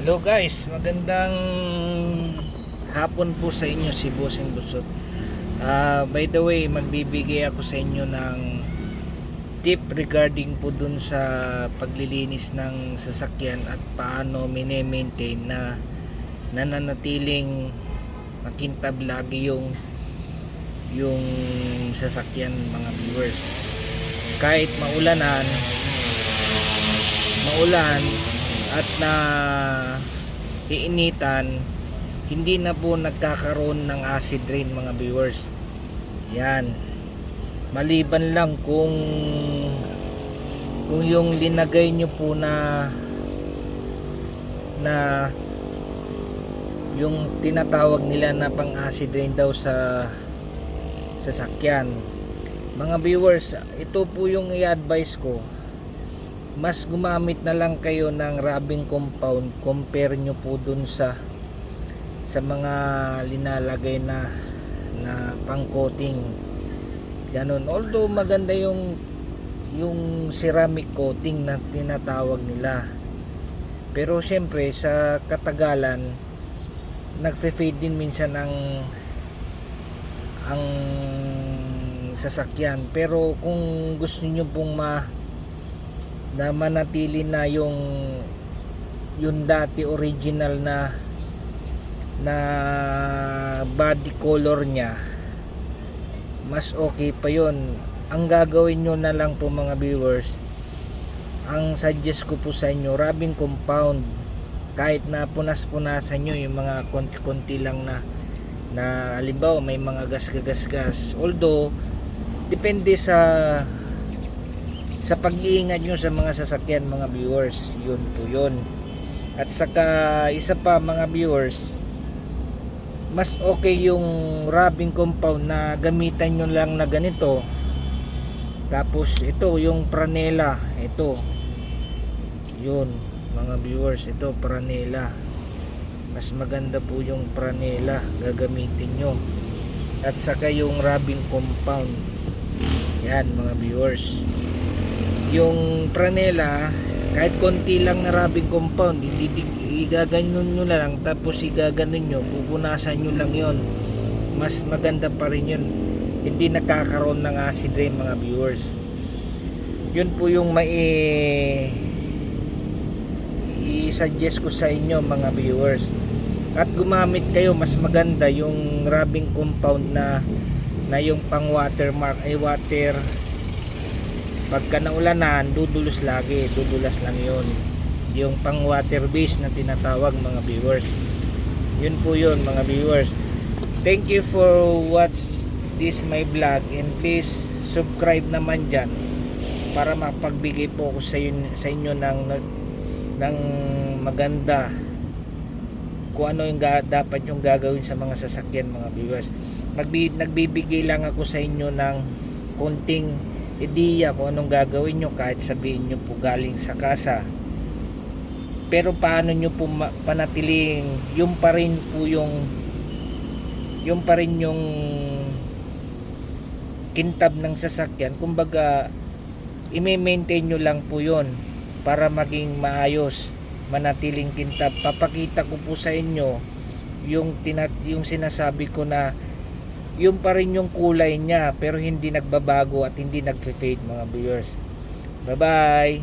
Hello guys, magandang hapon po sa inyo, si Bossing Busot. By the way, magbibigay ako sa inyo ng tip regarding po dun sa paglilinis ng sasakyan at paano mine-maintain na nananatiling makintab lagi yung sasakyan, mga viewers. Kahit maulan at na iinitan, hindi na po nagkakaroon ng acid rain, mga viewers. Yan, maliban lang kung yung linagay nyo po na yung tinatawag nila na pang acid rain daw sa sasakyan. Mga viewers, ito po yung i-advise ko, mas gumamit na lang kayo ng rubbing compound compare nyo po dun sa mga linalagay na pang coating ganun. Although maganda yung ceramic coating na tinatawag nila, pero syempre sa katagalan nagfe-fade din minsan ang sasakyan. Pero kung gusto niyo pong na manatili na yung dati original na body color nya, mas okay pa yon. Ang gagawin nyo na lang po, mga viewers, ang suggest ko po sa inyo, rubbing compound. Kahit na punas-punasan nyo yung mga konti-konti lang na halimbawa may mga gas, although depende sa pag-iingat nyo sa mga sasakyan, mga viewers. Yun po yun. At saka isa pa, mga viewers, mas okay yung rubbing compound na gamitan nyo lang na ganito. Tapos ito yung Franela, ito yun, mga viewers, ito Franela. Mas maganda po yung Franela gagamitin nyo. At saka yung rubbing compound, yan, mga viewers. Yung Franela, kahit konti lang na rubbing compound, igaganyan nyo na lang, tapos igaganon nyo, pupunasan nyo lang yon, mas maganda pa rin yun. Hindi nakakaroon ng acid rain, mga viewers. Yun po yung i-suggest ko sa inyo, mga viewers. At gumamit kayo, mas maganda yung rubbing compound na yung pang watermark, ay water. Pagka naulanan, dudulas lang yun. Yung pang water base na tinatawag, mga viewers. Yun po yun, mga viewers. Thank you for watch this my vlog, and please subscribe naman dyan para mapagbigay po ako sa inyo ng maganda kung ano yung dapat yung gagawin sa mga sasakyan, mga viewers. Nagbibigay lang ako sa inyo ng konting ideya kung anong gagawin nyo, kahit sabihin nyo po galing sa kasa, pero paano nyo po panatiling yung pa rin yung kintab ng sasakyan. Kumbaga, i-maintain nyo lang po yon para maging maayos, manatiling kintab. Papakita ko po sa inyo yung sinasabi ko na yung pa rin yung kulay niya, pero hindi nagbabago at hindi nagfe-fade, mga viewers. Bye bye.